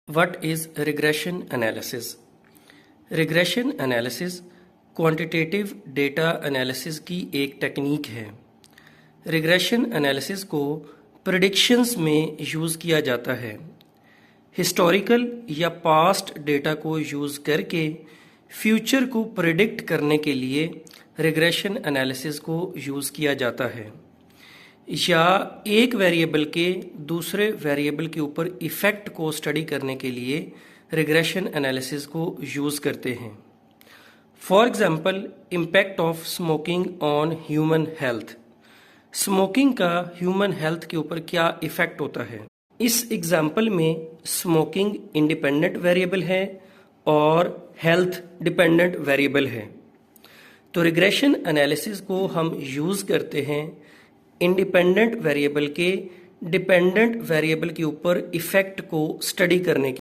What is regression analysis? Regression analysis quantitative data analysis की एक technique है। Regression analysis को प्रेडिक्शंस में यूज़ किया जाता है। हिस्टोरिकल या पास्ट डेटा को यूज़ करके फ्यूचर को प्रेडिक्ट करने के लिए रिग्रेशन एनालिसिस को यूज़ किया जाता है, या एक वेरिएबल के दूसरे वेरिएबल के ऊपर इफ़ेक्ट को स्टडी करने के लिए रिग्रेशन एनालिसिस को यूज़ करते हैं। For example, impact of smoking on human health. Smoking का ह्यूमन हेल्थ के ऊपर क्या इफ़ेक्ट होता है। इस एग्जांपल में स्मोकिंग इंडिपेंडेंट वेरिएबल है और हेल्थ डिपेंडेंट वेरिएबल है। तो रिग्रेशन एनालिसिस को हम यूज़ करते हैं इंडिपेंडेंट वेरिएबल के डिपेंडेंट वेरिएबल के ऊपर इफ़ेक्ट को स्टडी करने के